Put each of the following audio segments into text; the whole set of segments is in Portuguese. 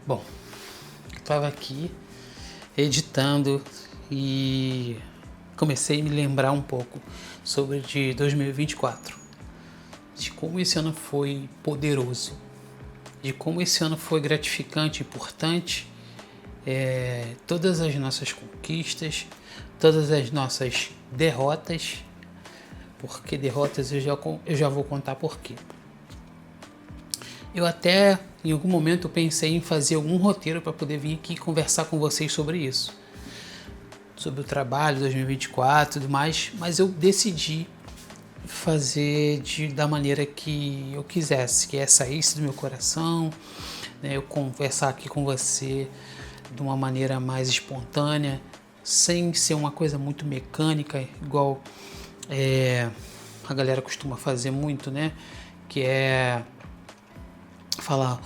Bom, eu estava aqui editando e comecei a me lembrar um pouco sobre de 2024, de como esse ano foi poderoso, de como esse ano foi gratificante, importante, todas as nossas conquistas, todas as nossas derrotas, porque derrotas eu já vou contar por quê. Eu até, em algum momento, pensei em fazer algum roteiro para poder vir aqui conversar com vocês sobre isso. Sobre o trabalho 2024 e tudo mais, mas eu decidi fazer da maneira que eu quisesse, que é saísse do meu coração, né? Eu conversar aqui com você de uma maneira mais espontânea, sem ser uma coisa muito mecânica, igual a galera costuma fazer muito, né? Que é falar,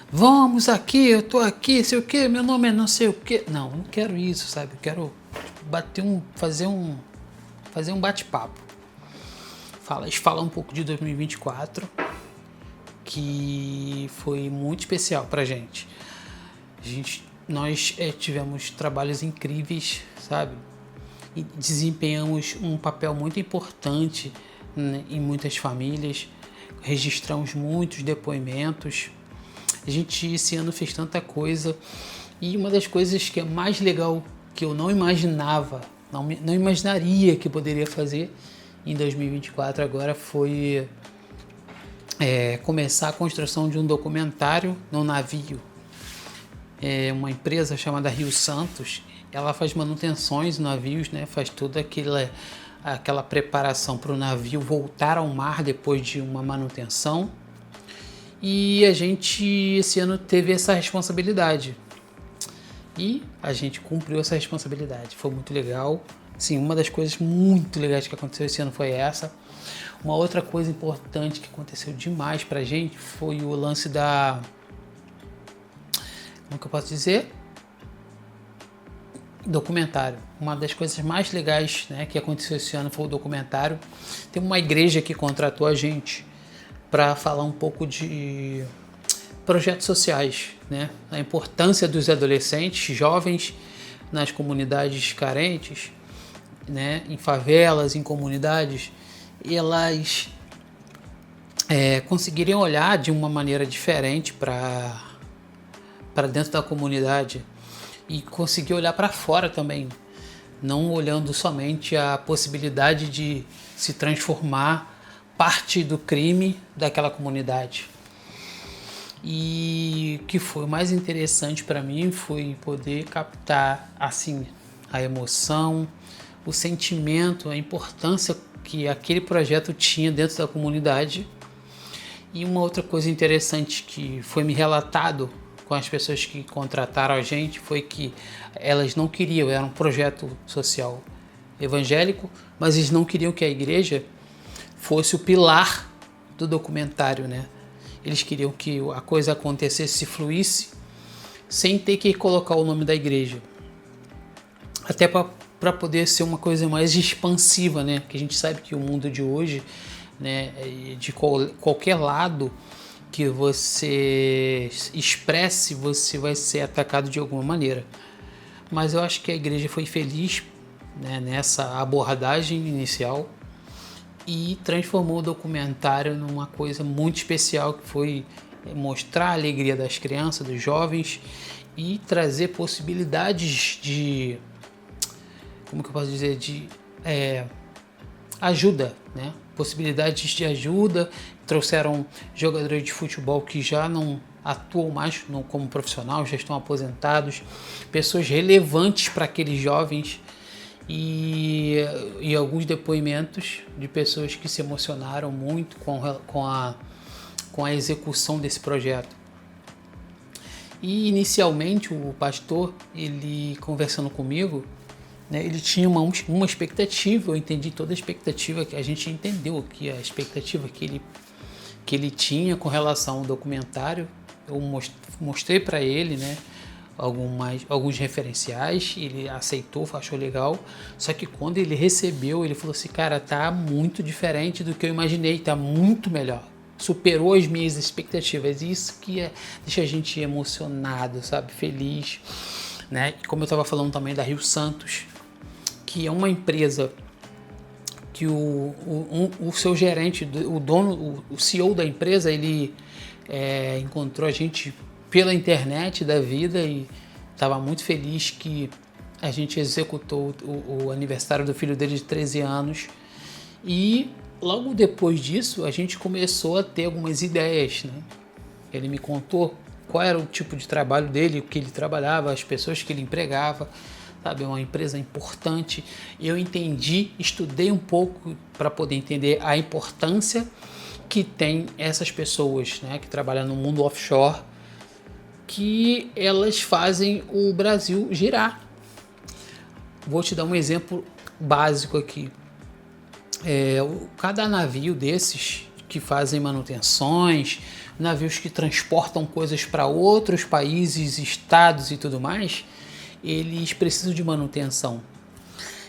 vamos aqui, eu tô aqui, sei o que, meu nome é não sei o que. Não quero isso, sabe? Eu quero fazer um bate-papo. Falar um pouco de 2024, que foi muito especial pra gente. Nós tivemos trabalhos incríveis, sabe? E desempenhamos um papel muito importante, né, em muitas famílias. Registramos muitos depoimentos. A gente esse ano fez tanta coisa, e uma das coisas que é mais legal, que eu não imaginava, não imaginaria que poderia fazer em 2024 agora, foi começar a construção de um documentário no navio. Uma empresa chamada Rio Santos, ela faz manutenções em navios, né? Faz toda aquela preparação para o navio voltar ao mar depois de uma manutenção. E a gente esse ano teve essa responsabilidade. E a gente cumpriu essa responsabilidade. Foi muito legal. Sim, uma das coisas muito legais que aconteceu esse ano foi essa. Uma outra coisa importante que aconteceu demais pra gente foi o lance da... Como que eu posso dizer? Documentário. Uma das coisas mais legais, né, que aconteceu esse ano foi o documentário. Tem uma igreja que contratou a gente para falar um pouco de projetos sociais, né? A importância dos adolescentes, jovens nas comunidades carentes, né? Em favelas, em comunidades, elas conseguiriam olhar de uma maneira diferente para dentro da comunidade e conseguir olhar para fora também, não olhando somente a possibilidade de se transformar parte do crime daquela comunidade. E o que foi mais interessante para mim foi poder captar assim a emoção, o sentimento, a importância que aquele projeto tinha dentro da comunidade. E uma outra coisa interessante que foi me relatado com as pessoas que contrataram a gente foi que elas não queriam, era um projeto social evangélico, mas eles não queriam que a igreja fosse o pilar do documentário, né? Eles queriam que a coisa acontecesse, fluísse, sem ter que colocar o nome da igreja. Até para poder ser uma coisa mais expansiva, né? Que a gente sabe que o mundo de hoje, né, de qualquer lado que você expresse, você vai ser atacado de alguma maneira. Mas eu acho que a igreja foi feliz, né, nessa abordagem inicial e transformou o documentário numa coisa muito especial, que foi mostrar a alegria das crianças, dos jovens, e trazer possibilidades de, como que eu posso dizer, de ajuda, né? Possibilidades de ajuda. Trouxeram jogadores de futebol que já não atuam mais como profissional, já estão aposentados, pessoas relevantes para aqueles jovens, e alguns depoimentos de pessoas que se emocionaram muito com a execução desse projeto. E inicialmente o pastor, ele conversando comigo, né, ele tinha uma expectativa. Eu entendi toda a expectativa, que a gente entendeu aqui, a expectativa que ele tinha com relação ao documentário. Eu mostrei para ele, né, alguns referenciais, ele aceitou, achou legal. Só que quando ele recebeu, ele falou assim: cara, tá muito diferente do que eu imaginei, tá muito melhor. superou as minhas expectativas. Isso que deixa a gente emocionado, sabe? Feliz, né? E como eu estava falando também da Rio Santos, que é uma empresa que o seu gerente, o dono, o CEO da empresa, ele encontrou a gente pela internet da vida e estava muito feliz que a gente executou o aniversário do filho dele de 13 anos. E logo depois disso a gente começou a ter algumas ideias, né? Ele me contou qual era o tipo de trabalho dele, o que ele trabalhava, as pessoas que ele empregava, sabe? É uma empresa importante. Eu entendi, estudei um pouco para poder entender a importância que tem essas pessoas, né, que trabalham no mundo offshore, que elas fazem o Brasil girar. Vou te dar um exemplo básico aqui. Cada navio desses que fazem manutenções, navios que transportam coisas para outros países, estados e tudo mais, eles precisam de manutenção.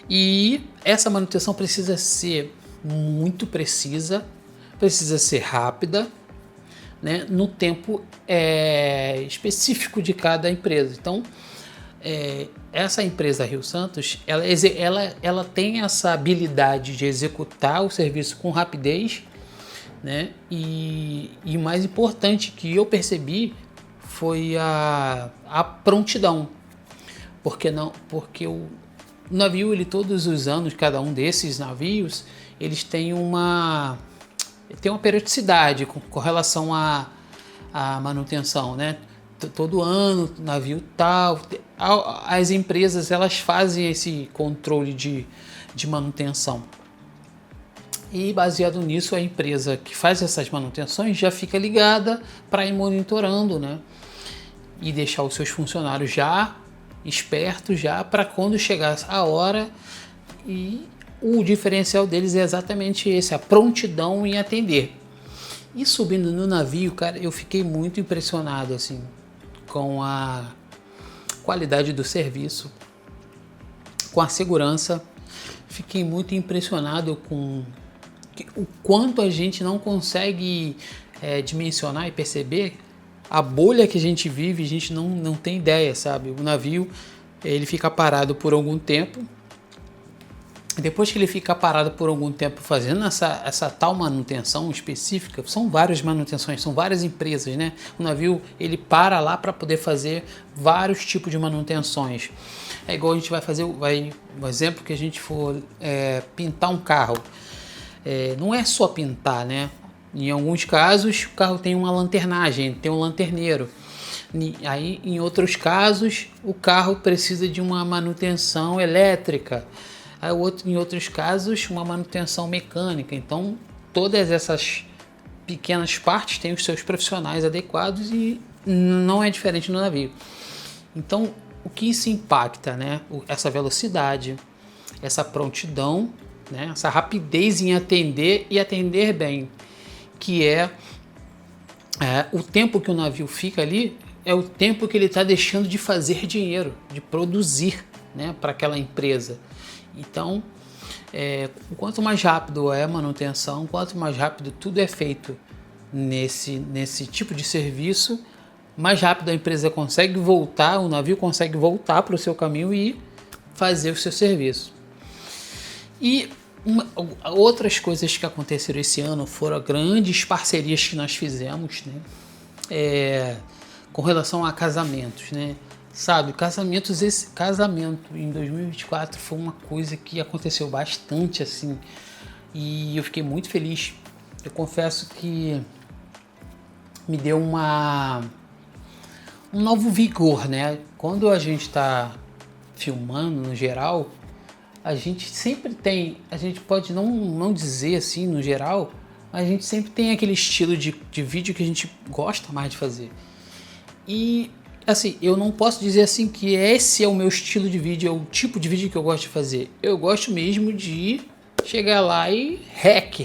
E essa manutenção precisa ser muito precisa, precisa ser rápida, né, no tempo específico de cada empresa. Então, essa empresa Rio Santos, ela tem essa habilidade de executar o serviço com rapidez, né? E o mais importante que eu percebi foi a prontidão. Porque o navio, ele todos os anos, cada um desses navios, eles têm uma periodicidade com relação à manutenção, né? Todo ano, navio tal. As empresas, elas fazem esse controle de manutenção. E baseado nisso, a empresa que faz essas manutenções já fica ligada para ir monitorando, né? E deixar os seus funcionários já espertos, já para quando chegar a hora. E o diferencial deles é exatamente esse, a prontidão em atender. E subindo no navio, cara, eu fiquei muito impressionado assim com a qualidade do serviço, com a segurança. Fiquei muito impressionado com o quanto a gente não consegue dimensionar e perceber a bolha que a gente vive. A gente não tem ideia, sabe? O navio, ele fica parado por algum tempo. Depois que ele fica parado por algum tempo fazendo essa tal manutenção específica, são várias manutenções, são várias empresas, né? O navio, ele para lá para poder fazer vários tipos de manutenções. É igual a gente vai fazer, um exemplo que a gente for pintar um carro. Não é só pintar, né? Em alguns casos, o carro tem uma lanternagem, tem um lanterneiro. Aí, em outros casos, o carro precisa de uma manutenção elétrica. Aí, em outros casos, uma manutenção mecânica. Então, todas essas pequenas partes têm os seus profissionais adequados e não é diferente no navio. Então, o que isso impacta, né? Essa velocidade, essa prontidão, né? Essa rapidez em atender e atender bem, que o tempo que o navio fica ali, é o tempo que ele está deixando de fazer dinheiro, de produzir, né, para aquela empresa. Então, quanto mais rápido é a manutenção, quanto mais rápido tudo é feito nesse tipo de serviço, mais rápido a empresa consegue voltar, o navio consegue voltar para o seu caminho e fazer o seu serviço. E outras coisas que aconteceram esse ano foram grandes parcerias que nós fizemos, né? Com relação a casamentos, né? Sabe, esse casamento em 2024 foi uma coisa que aconteceu bastante assim, e eu fiquei muito feliz. Eu confesso que me deu um novo vigor, né? Quando a gente está filmando no geral, a gente sempre tem, a gente pode não dizer assim no geral, mas a gente sempre tem aquele estilo de vídeo que a gente gosta mais de fazer. E assim, eu não posso dizer assim que esse é o meu estilo de vídeo, é o tipo de vídeo que eu gosto de fazer. Eu gosto mesmo de chegar lá e hack.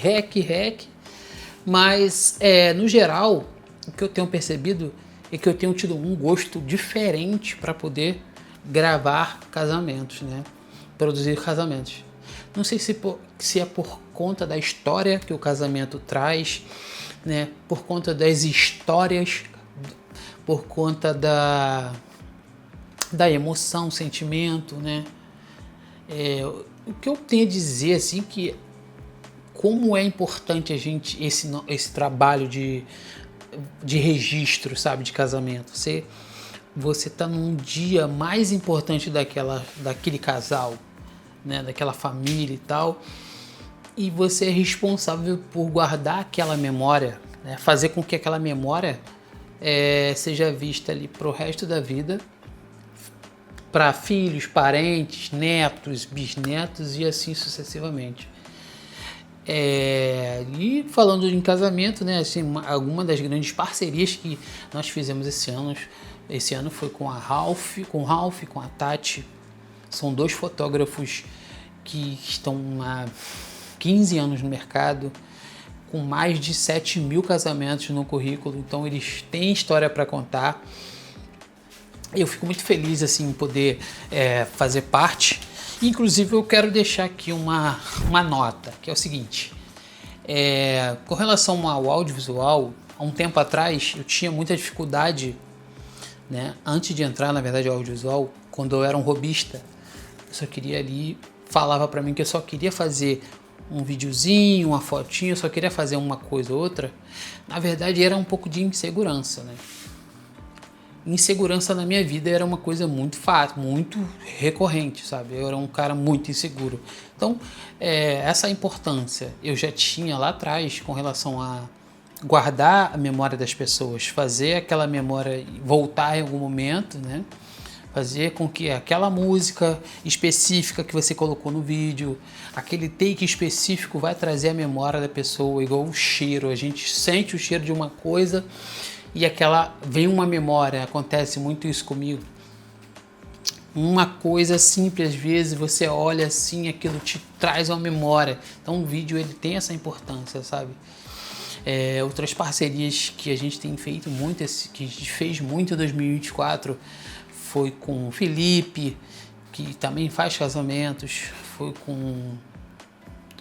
Mas no geral, o que eu tenho percebido é que eu tenho tido um gosto diferente para poder gravar casamentos, né? Produzir casamentos. Não sei se é por conta da história que o casamento traz, né? Por conta das histórias, por conta da emoção, sentimento, né? O que eu tenho a dizer, assim, que como é importante a gente, esse trabalho de registro, sabe, de casamento. Você tá num dia mais importante daquele casal, né, daquela família e tal, e você é responsável por guardar aquela memória, né, fazer com que aquela memória seja vista ali pro resto da vida, para filhos, parentes, netos, bisnetos e assim sucessivamente. E falando em casamento, né, assim, alguma das grandes parcerias que nós fizemos esse ano foi com o Ralph, com a Tati. São 2 fotógrafos que estão há 15 anos no mercado, com mais de 7.000 casamentos no currículo, então eles têm história para contar. Eu fico muito feliz assim, em poder fazer parte. Inclusive eu quero deixar aqui uma nota, que é o seguinte, com relação ao audiovisual, há um tempo atrás eu tinha muita dificuldade, né? Antes de entrar, na verdade, ao audiovisual, quando eu era um hobbyista, eu só queria ali, falava para mim que eu só queria fazer um videozinho, uma fotinha, eu só queria fazer uma coisa ou outra. Na verdade era um pouco de insegurança, né? Insegurança na minha vida era uma coisa muito muito recorrente, sabe? Eu era um cara muito inseguro. Então, essa importância eu já tinha lá atrás com relação a guardar a memória das pessoas, fazer aquela memória voltar em algum momento, né? Fazer com que aquela música específica que você colocou no vídeo, aquele take específico vai trazer a memória da pessoa, igual o cheiro. A gente sente o cheiro de uma coisa e vem uma memória. Acontece muito isso comigo. Uma coisa simples, às vezes você olha assim, aquilo te traz uma memória. Então o vídeo ele tem essa importância, sabe? Outras parcerias que a gente tem feito muito, que a gente fez muito em 2024, foi com o Felipe, que também faz casamentos, foi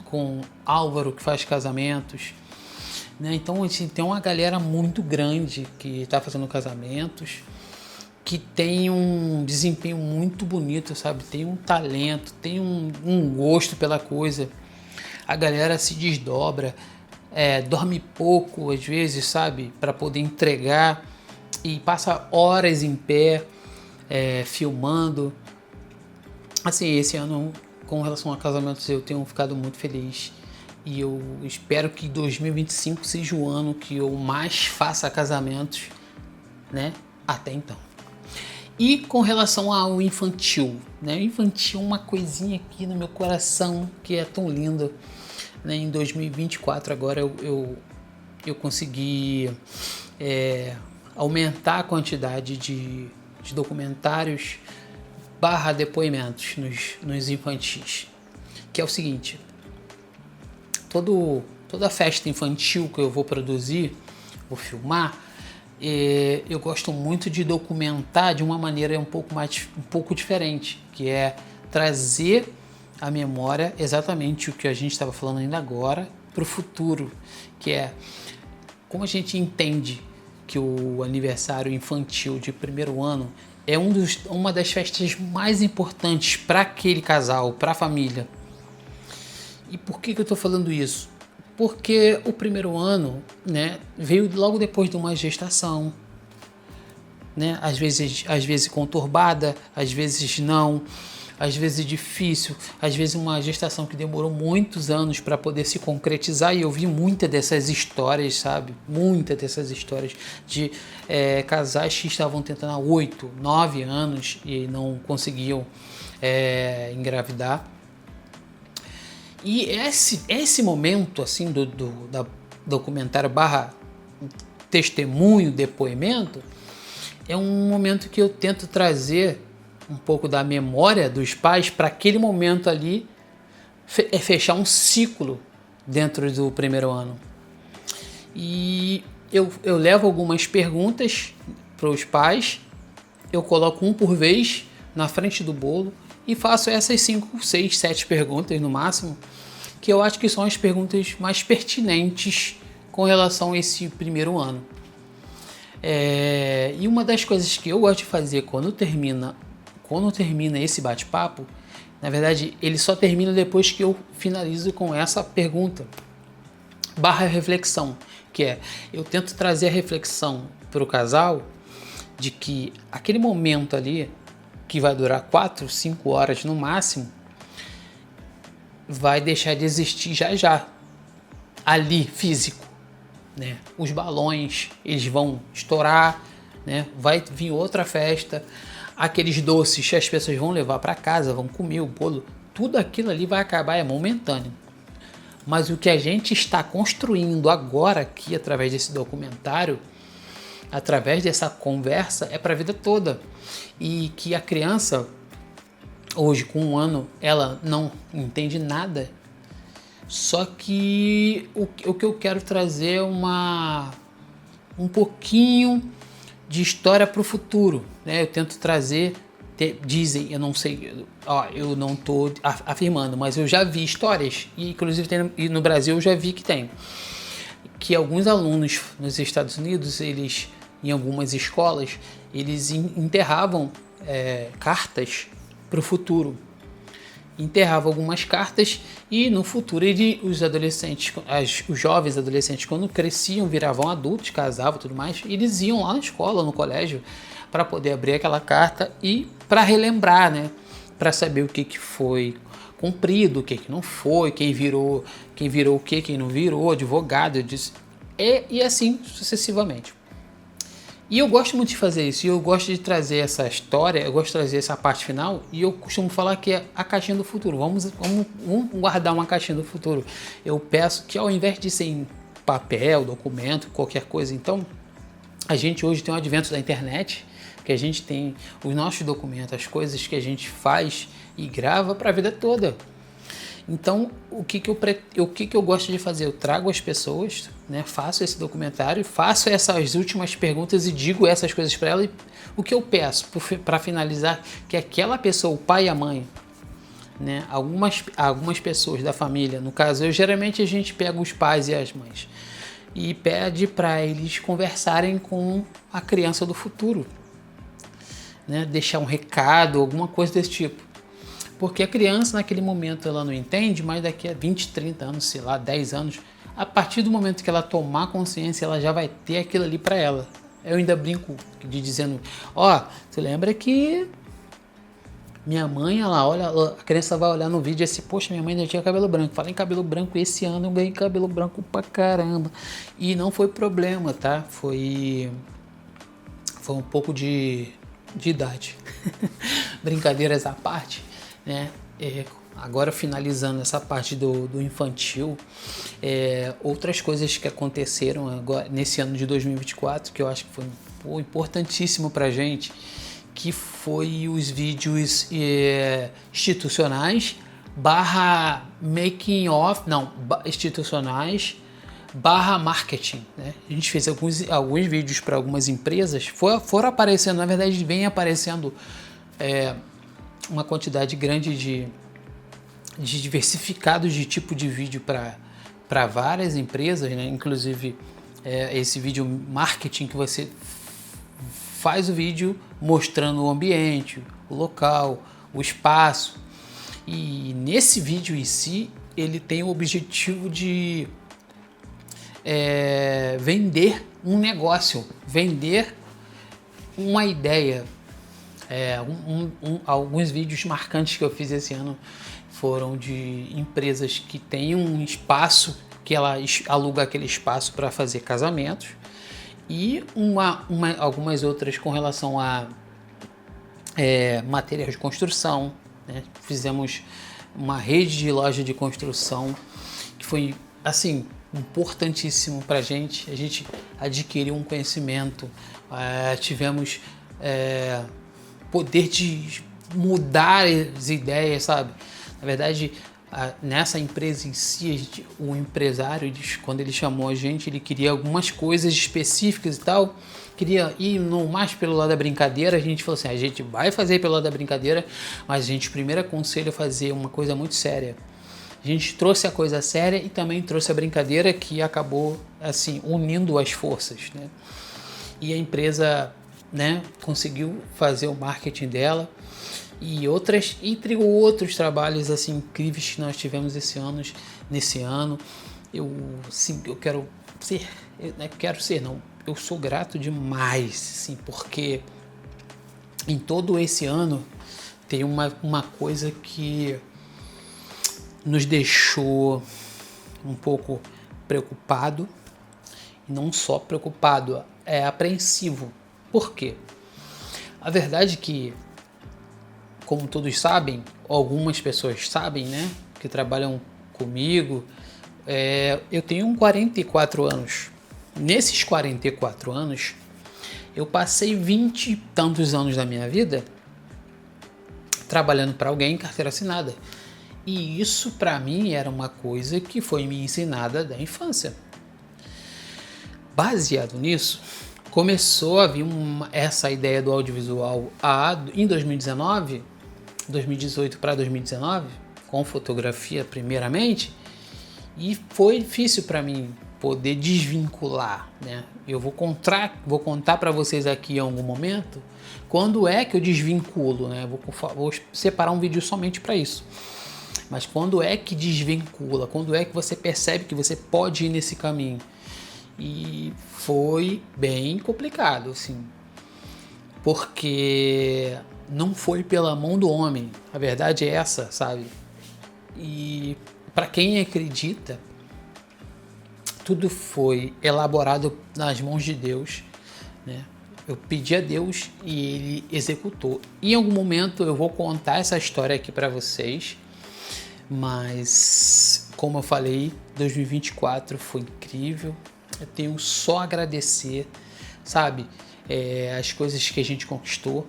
com Álvaro, que faz casamentos, né? Então a gente tem uma galera muito grande que está fazendo casamentos, que tem um desempenho muito bonito, sabe? Tem um talento, tem um gosto pela coisa. A galera se desdobra, dorme pouco às vezes, sabe? Para poder entregar, e passa horas em pé, filmando. Assim, esse ano, com relação a casamentos, eu tenho ficado muito feliz. E eu espero que 2025 seja o ano que eu mais faça casamentos, né? Até então. E com relação ao infantil, né? O infantil é uma coisinha aqui no meu coração que é tão linda, né? Em 2024 agora eu consegui aumentar a quantidade de documentários / depoimentos nos infantis, que é o seguinte: toda festa infantil que eu vou produzir, vou filmar, eu gosto muito de documentar de uma maneira um pouco diferente, que é trazer à memória exatamente o que a gente estava falando ainda agora para o futuro, que é como a gente entende que o aniversário infantil de primeiro ano é uma das festas mais importantes para aquele casal, para a família. E por que eu estou falando isso? Porque o primeiro ano, né, veio logo depois de uma gestação, né? Às vezes conturbada, às vezes não, às vezes difícil, às vezes uma gestação que demorou muitos anos para poder se concretizar. E eu vi muitas dessas histórias, sabe? Muitas dessas histórias de casais que estavam tentando há 8, 9 anos e não conseguiam engravidar. E esse momento assim da documentário / testemunho, depoimento, é um momento que eu tento trazer um pouco da memória dos pais para aquele momento ali, fechar um ciclo dentro do primeiro ano. E eu levo algumas perguntas para os pais, eu coloco um por vez na frente do bolo e faço essas 5, 6, 7 perguntas no máximo, que eu acho que são as perguntas mais pertinentes com relação a esse primeiro ano. E uma das coisas que eu gosto de fazer quando termina esse bate-papo, na verdade, ele só termina depois que eu finalizo com essa pergunta / reflexão, que é, eu tento trazer a reflexão para o casal de que aquele momento ali, que vai durar 4, 5 horas no máximo, vai deixar de existir já, ali, físico, né? Os balões, eles vão estourar, né? Vai vir outra festa, aqueles doces que as pessoas vão levar para casa, vão comer o bolo, tudo aquilo ali vai acabar, é momentâneo. Mas o que a gente está construindo agora aqui, através desse documentário, através dessa conversa, é para a vida toda. E que a criança, hoje com 1 ano, ela não entende nada. Só que o que eu quero trazer é um pouquinho de história para o futuro, né? Eu tento trazer, dizem, eu não sei, eu não estou afirmando, mas eu já vi histórias, e inclusive no Brasil eu já vi que alguns alunos nos Estados Unidos, eles, em algumas escolas, eles enterravam cartas para o futuro. Enterrava algumas cartas e no futuro os jovens adolescentes, quando cresciam, viravam adultos, casavam e tudo mais, eles iam lá na escola, no colégio, para poder abrir aquela carta e para relembrar, né? Para saber o que foi cumprido, o que não foi, quem virou o que, quem não virou, advogado, e assim sucessivamente. E eu gosto muito de fazer isso, e eu gosto de trazer essa história, eu gosto de trazer essa parte final, e eu costumo falar que é a caixinha do futuro. Vamos guardar uma caixinha do futuro. Eu peço que, ao invés de ser em papel, documento, qualquer coisa, então, a gente hoje tem o advento da internet, que a gente tem os nossos documentos, as coisas que a gente faz e grava para a vida toda. Então, o que eu gosto de fazer? Eu trago as pessoas, né, faço esse documentário, faço essas últimas perguntas e digo essas coisas para ela. E o que eu peço, para finalizar, que aquela pessoa, o pai e a mãe, né, algumas pessoas da família, no caso, geralmente a gente pega os pais e as mães e pede para eles conversarem com a criança do futuro, né, deixar um recado, alguma coisa desse tipo. Porque a criança naquele momento ela não entende, mas daqui a 20, 30 anos, sei lá, 10 anos, a partir do momento que ela tomar consciência, ela já vai ter aquilo ali para ela. Eu ainda brinco de dizendo, você lembra que minha mãe, ela olha, a criança vai olhar no vídeo e assim, poxa, minha mãe ainda tinha cabelo branco. Falei em cabelo branco, esse ano eu ganhei cabelo branco pra caramba. E não foi problema, tá? Foi um pouco de idade. Brincadeiras à parte, né? Agora finalizando essa parte do infantil, outras coisas que aconteceram agora, nesse ano de 2024, que eu acho que foi importantíssimo pra gente, que foi os vídeos institucionais institucionais marketing, né? A gente fez alguns vídeos para algumas empresas, foram aparecendo, na verdade vem aparecendo uma quantidade grande de diversificados de tipo de vídeo para várias empresas, né? Inclusive esse vídeo marketing, que você faz o vídeo mostrando o ambiente, o local, o espaço, e nesse vídeo em si ele tem o objetivo de vender um negócio, vender uma ideia. Alguns vídeos marcantes que eu fiz esse ano foram de empresas que têm um espaço, que ela aluga aquele espaço para fazer casamentos, e algumas outras com relação a materiais de construção, né? Fizemos uma rede de loja de construção que foi assim importantíssimo para a gente adquiriu um conhecimento, tivemos poder de mudar as ideias, sabe? Na verdade, nessa empresa em si, o empresário, quando ele chamou a gente, ele queria algumas coisas específicas e tal, queria ir mais pelo lado da brincadeira. A gente falou assim, a gente vai fazer pelo lado da brincadeira, mas a gente primeiro aconselha a fazer uma coisa muito séria. A gente trouxe a coisa séria e também trouxe a brincadeira, que acabou assim unindo as forças, né? E a empresa, né, conseguiu fazer o marketing dela e entre outros trabalhos assim incríveis que nós tivemos nesse ano. Eu quero ser, eu sou grato demais, sim, porque em todo esse ano tem uma coisa que nos deixou um pouco preocupado, e não só preocupado, apreensivo. Por quê? A verdade é que, como todos sabem, algumas pessoas sabem, né, que trabalham comigo, eu tenho 44 anos. Nesses 44 anos, eu passei 20 e tantos anos da minha vida trabalhando para alguém em carteira assinada. E isso para mim era uma coisa que foi me ensinada da infância. Baseado nisso, começou a vir essa ideia do audiovisual em 2018 para 2019, com fotografia primeiramente, e foi difícil para mim poder desvincular, né? Eu vou contar para vocês aqui em algum momento quando é que eu desvinculo, né? Vou separar um vídeo somente para isso. Mas quando é que desvincula? Quando é que você percebe que você pode ir nesse caminho? E foi bem complicado, assim, porque não foi pela mão do homem. A verdade é essa, sabe? E para quem acredita, tudo foi elaborado nas mãos de Deus, né? Eu pedi a Deus e Ele executou. Em algum momento eu vou contar essa história aqui para vocês, mas como eu falei, 2024 foi incrível. Eu tenho só a agradecer, sabe? As coisas que a gente conquistou,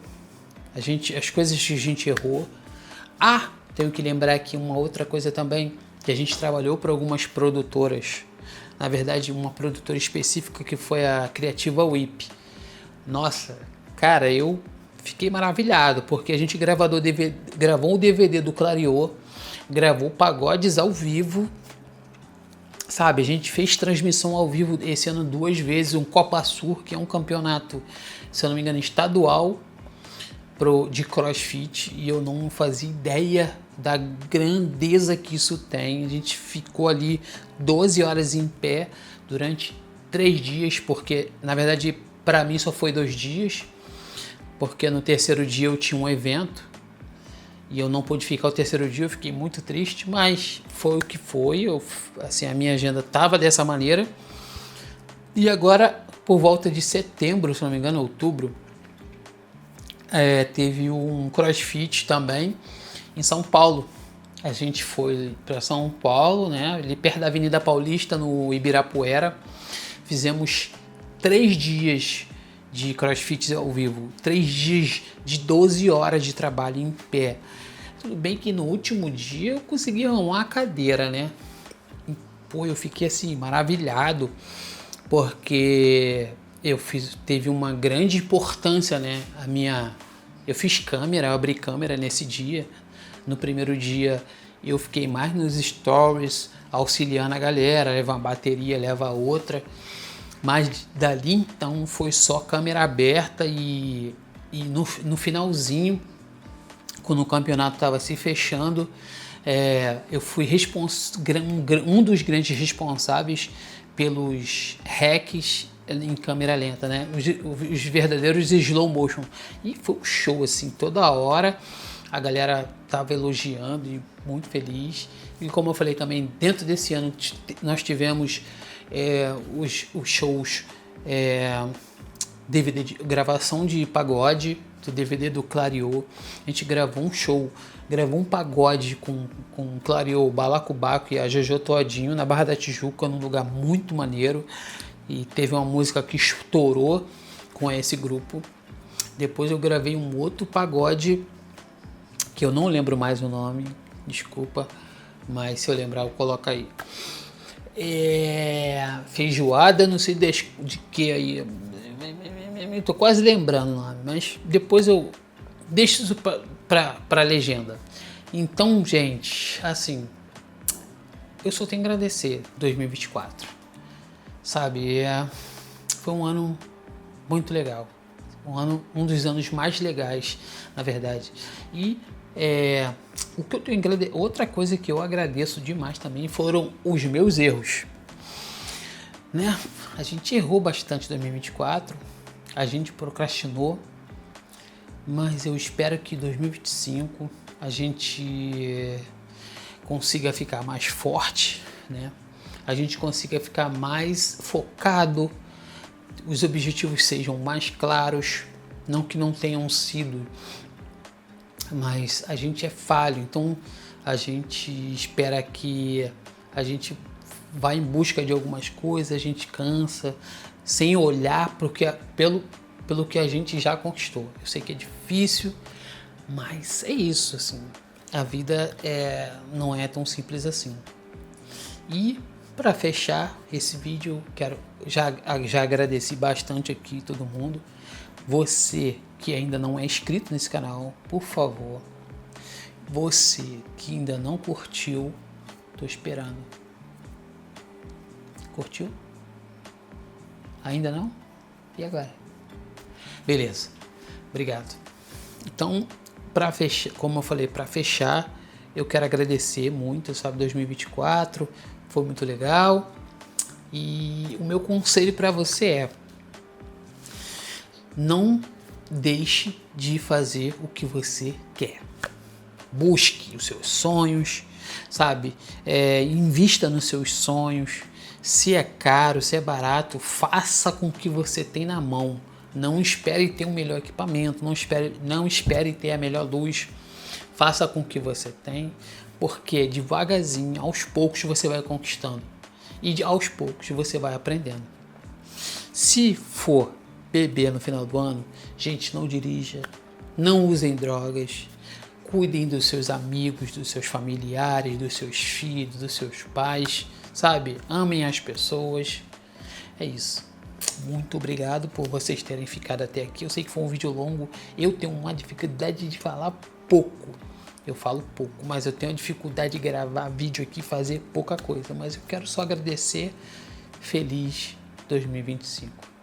as coisas que a gente errou. Tenho que lembrar aqui uma outra coisa também, que a gente trabalhou para algumas produtoras. Na verdade, uma produtora específica que foi a Criativa Whip. Nossa, cara, eu fiquei maravilhado, porque a gente gravou o DVD do Clariô, gravou pagodes ao vivo, sabe? A gente fez transmissão ao vivo esse ano 2 vezes, um Copa Sur, que é um campeonato, se eu não me engano, estadual de CrossFit, e eu não fazia ideia da grandeza que isso tem. A gente ficou ali 12 horas em pé durante 3 dias, porque na verdade para mim só foi 2 dias, porque no terceiro dia eu tinha um evento e eu não pude ficar o terceiro dia. Eu fiquei muito triste, mas foi o que foi. A minha agenda estava dessa maneira. E agora, por volta de setembro, se não me engano, outubro, teve um CrossFit também em São Paulo. A gente foi para São Paulo, né, ali perto da Avenida Paulista, no Ibirapuera. Fizemos 3 dias de CrossFit ao vivo, 3 dias de 12 horas de trabalho em pé. Tudo bem que no último dia eu consegui arrumar a cadeira, né? Pô, eu fiquei assim maravilhado, porque teve uma grande importância, né? Eu fiz câmera, eu abri câmera nesse dia. No primeiro dia eu fiquei mais nos stories, auxiliando a galera, leva uma bateria, leva outra. Mas dali então foi só câmera aberta, e no finalzinho, quando o campeonato estava se fechando, eu fui um dos grandes responsáveis pelos hacks em câmera lenta, né? Os verdadeiros slow motion. E foi um show, assim, toda hora a galera estava elogiando e muito feliz. E como eu falei também, dentro desse ano nós tivemos os shows, DVD de gravação de pagode, do DVD do Clariô. A gente gravou um pagode com o Clariô, o Balacobaco e a Jojo Todinho na Barra da Tijuca, num lugar muito maneiro. E teve uma música que estourou com esse grupo. Depois eu gravei um outro pagode, que eu não lembro mais o nome, desculpa, mas se eu lembrar eu coloco aí. Feijoada, não sei de que aí, tô quase lembrando o nome, mas depois eu deixo isso para a legenda. Então, gente, assim, eu só tenho a agradecer 2024, sabe? Foi um ano muito legal, um dos anos mais legais, na verdade. E o que eu tenho outra coisa que eu agradeço demais também foram os meus erros, né? A gente errou bastante em 2024, a gente procrastinou, mas eu espero que em 2025 a gente consiga ficar mais forte, né? A gente consiga ficar mais focado, os objetivos sejam mais claros, não que não tenham sido, mas a gente é falho, então a gente espera que a gente vá em busca de algumas coisas, a gente cansa, sem olhar pelo que a gente já conquistou. Eu sei que é difícil, mas é isso, assim, a vida não é tão simples assim. E para fechar esse vídeo, já agradeci bastante aqui todo mundo. Você que ainda não é inscrito nesse canal, por favor. Você que ainda não curtiu, tô esperando. Curtiu? Ainda não? E agora? Beleza. Obrigado. Então, para fechar, como eu falei, para fechar, eu quero agradecer muito, sabe, 2024 foi muito legal. E o meu conselho para você é: não deixe de fazer o que você quer. Busque os seus sonhos, sabe? Invista nos seus sonhos. Se é caro, se é barato, faça com o que você tem na mão. Não espere ter um melhor equipamento, não espere ter a melhor luz. Faça com o que você tem, porque devagarzinho, aos poucos você vai conquistando. E aos poucos você vai aprendendo. Se for beber no final do ano, gente, não dirija, não usem drogas, cuidem dos seus amigos, dos seus familiares, dos seus filhos, dos seus pais, sabe? Amem as pessoas. É isso. Muito obrigado por vocês terem ficado até aqui. Eu sei que foi um vídeo longo, eu tenho uma dificuldade de falar pouco. Eu falo pouco, mas eu tenho a dificuldade de gravar vídeo aqui e fazer pouca coisa. Mas eu quero só agradecer. Feliz 2025.